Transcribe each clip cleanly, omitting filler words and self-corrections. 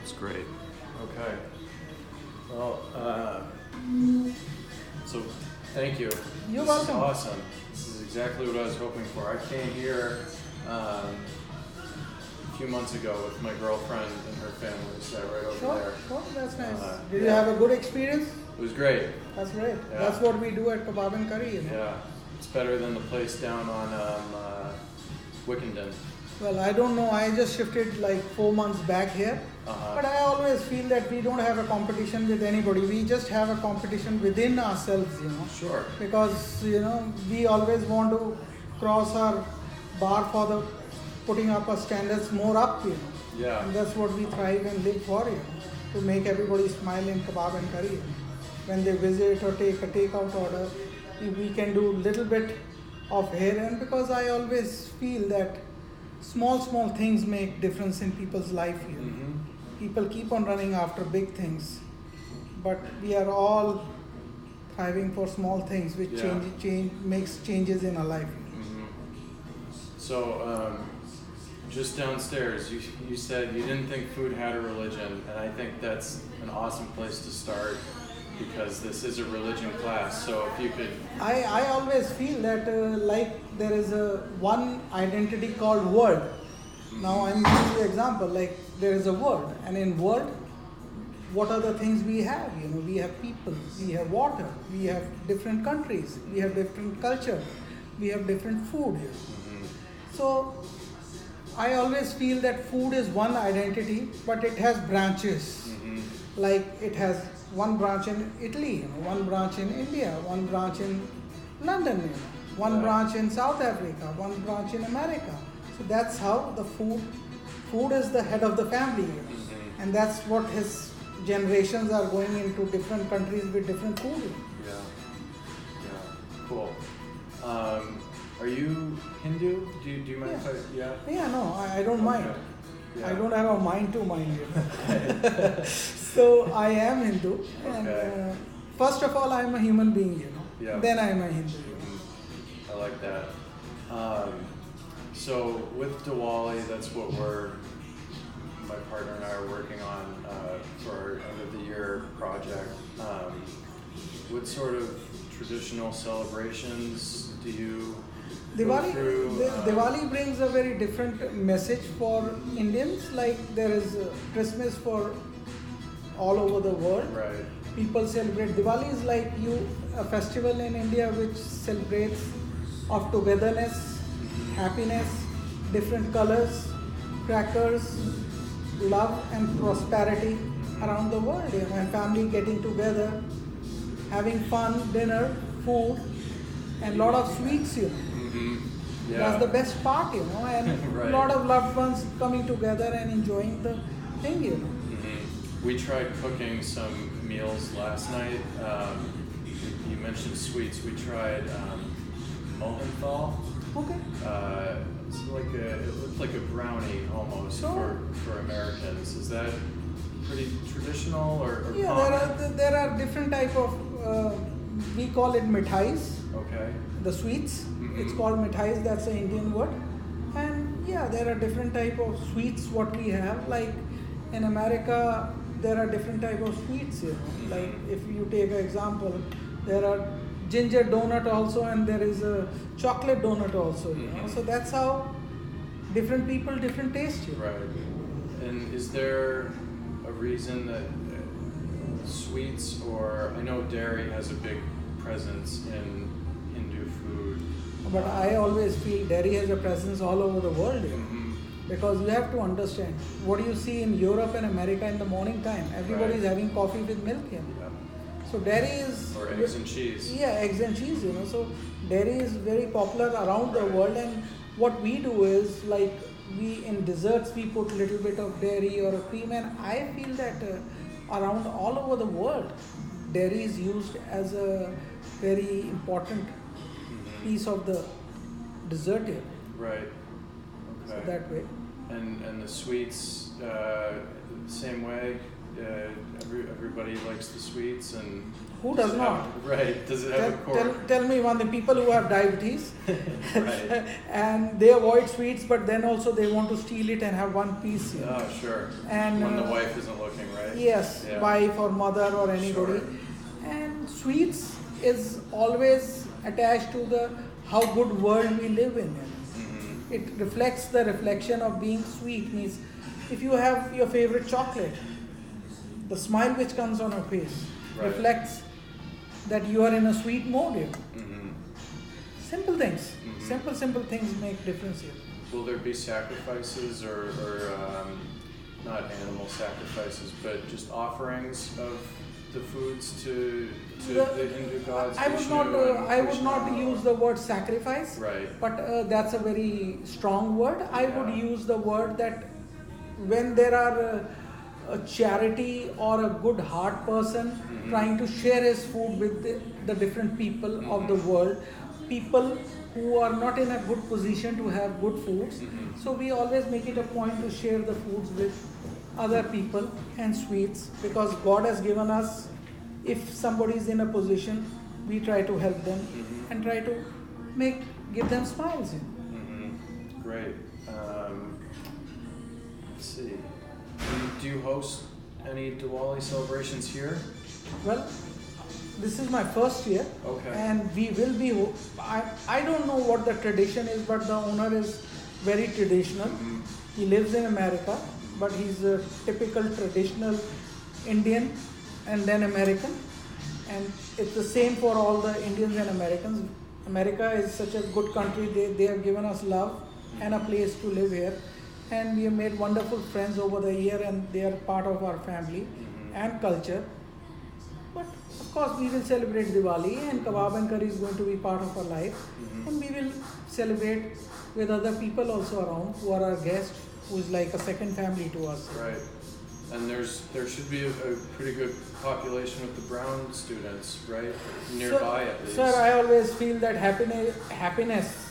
It's great. Okay. Well, so thank you. You're This welcome. is awesome. This is exactly what I was hoping for. I came here a few months ago with my girlfriend and her family. Sat right over Sure, there. sure, that's nice. Did you yeah. have a good experience? It was great. That's great. Yeah. That's what we do at Kabob and Curry. Yeah, it's better than the place down on Wickenden. Well, I don't know. I just shifted like 4 months back here. But I always feel that we don't have a competition with anybody. We just have a competition within ourselves, Sure. Because, we always want to cross our bar for the putting up our standards more up, Yeah. And that's what we thrive and live for, to make everybody smile in Kabob and Curry. When they visit or take a takeout order, if we can do little bit of here, and because I always feel that small things make difference in people's life here. Mm-hmm. People keep on running after big things, but we are all thriving for small things, which makes changes in our life. Mm-hmm. So, just downstairs, you said you didn't think food had a religion, and I think that's an awesome place to start because this is a religion class. So if you could, I always feel that like there is a one identity called world. Now I'm giving you an example, like there is a world, and in world, what are the things we have? We have people, we have water, we have different countries, we have different culture, we have different food here. Mm-hmm. So I always feel that food is one identity, but it has branches. Mm-hmm. Like it has one branch in Italy, one branch in India, one branch in London, one branch in South Africa, one branch in America. So that's how the food is the head of the family, Mm-hmm. and that's what his generations are going into different countries with different food. Yeah, cool. Are you Hindu? Do you mind if I, Yeah, no, I don't mind. Yeah. I don't have a mind to mind. So I am Hindu, and first of all, I am a human being, Yeah. Then I am a Hindu. I like that. So with Diwali, that's what my partner and I are working on for our end of the year project. What sort of traditional celebrations do you go through? Diwali brings a very different message for Indians. Like there is Christmas for all over the world. Right. People celebrate Diwali is like a festival in India which celebrates of togetherness, happiness, different colors, crackers, love and prosperity around the world. And family getting together, having fun, dinner, food, and lot of sweets. Mm-hmm. Yeah. That's the best part, and Right. a lot of loved ones coming together and enjoying the thing. Mm-hmm. We tried cooking some meals last night. You mentioned sweets. We tried Mohenthal. Okay. It looked like a brownie almost for Americans. Is that pretty traditional or Yeah, common? there are different type of we call it mithais, Okay. the sweets. Mm-hmm. It's called mithais. That's an Indian word. And yeah, there are different type of sweets what we have. Like in America, there are different type of sweets. Mm-hmm. Like if you take an example, there are ginger donut also, and there is a chocolate donut also. Mm-hmm. So that's how different people different taste. Right. And is there a reason that sweets, or I know dairy has a big presence in Hindu food? But I always feel dairy has a presence all over the world. Mm-hmm. Because you have to understand what you see in Europe and America in the morning time. Everybody is having coffee with milk here. Yeah. So dairy is Or eggs and cheese. Yeah, eggs and cheese. So dairy is very popular around the world, and what we do is like we in desserts we put little bit of dairy or a cream, and I feel that around all over the world, dairy is used as a very important piece of the dessert here. Right. Okay. So that way. And the sweets, same way. everybody likes the sweets, and who does not? Right. Does it have a core? Tell me one thing. People who have diabetes Right. and they avoid sweets, but then also they want to steal it and have one piece. Oh, sure. And when the wife isn't looking, right? Yes, yeah. Wife or mother or anybody. Sure. And sweets is always attached to the how good world we live in. Mm-hmm. It reflects the reflection of being sweet. Means if you have your favorite chocolate, the smile which comes on your face reflects that you are in a sweet mode here. Mm-hmm. Simple things. Mm-hmm. Simple things make difference here. Will there be sacrifices or not animal sacrifices, but just offerings of the foods to the Hindu gods? I would not use the word sacrifice. Right. But that's a very strong word. I would use the word that when there are a charity or a good heart person trying to share his food with the different people of the world, people who are not in a good position to have good foods. So we always make it a point to share the foods with other people and sweets, because God has given us, if somebody is in a position, we try to help them and try to give them smiles. Great. Let's see. Do you host any Diwali celebrations here? Well, this is my first year. Okay. And we will be, I don't know what the tradition is, but the owner is very traditional. He lives in America, but he's a typical traditional Indian and then American. And it's the same for all the Indians and Americans. America is such a good country. They have given us love and a place to live here. And we have made wonderful friends over the year, and they are part of our family and culture. But of course, we will celebrate Diwali, and Kabob and curry is going to be part of our life. And we will celebrate with other people also around who are our guests, who is like a second family to us. Right. And there should be a pretty good population of the Brown students, right? Nearby at least. Sir, I always feel that happiness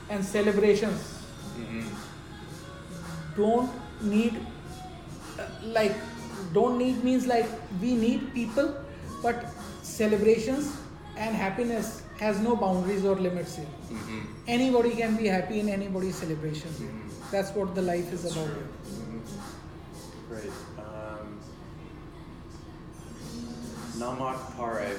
and celebrations don't need means like we need people, but celebrations and happiness has no boundaries or limits here. Anybody can be happy in anybody's celebration. That's what the life is about here. Great. Namak Pare.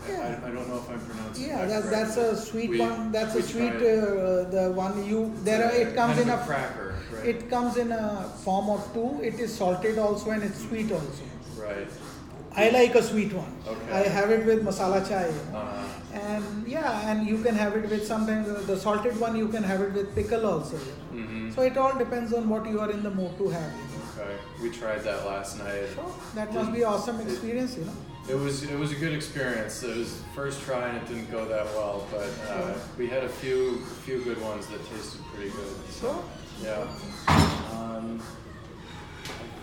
I don't know if I'm pronouncing it. Yeah, correctly. that's a sweet one. That's a sweet. The one it comes kind in of a cracker. Right? It comes in a form of two. It is salted also and it's sweet also. Right. I like a sweet one. Okay. I have it with masala chai. Uh-huh. And you can have it with sometimes the salted one. You can have it with pickle also. So it all depends on what you are in the mood to have. Okay. We tried that last night. So that must be awesome experience, It was a good experience. It was first try and it didn't go that well, but we had a few good ones that tasted pretty good. So yeah.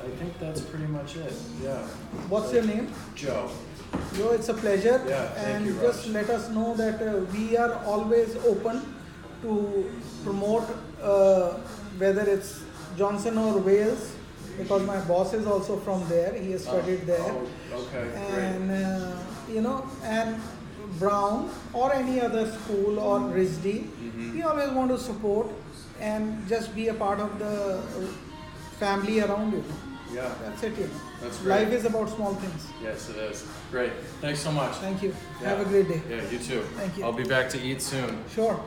I think that's pretty much it. Yeah. What's your name? Joe. Joe, it's a pleasure. Yeah, thank and you, just Raj. let us know that we are always open to promote whether it's Johnson or Wales, because my boss is also from there. He has studied there. Oh, okay, and and Brown or any other school or RISD, we always want to support and just be a part of the family around you. Yeah. That's it. That's great. Life is about small things. Yes, it is. Great. Thanks so much. Thank you. Yeah. Have a great day. Yeah, you too. Thank you. I'll be back to eat soon. Sure.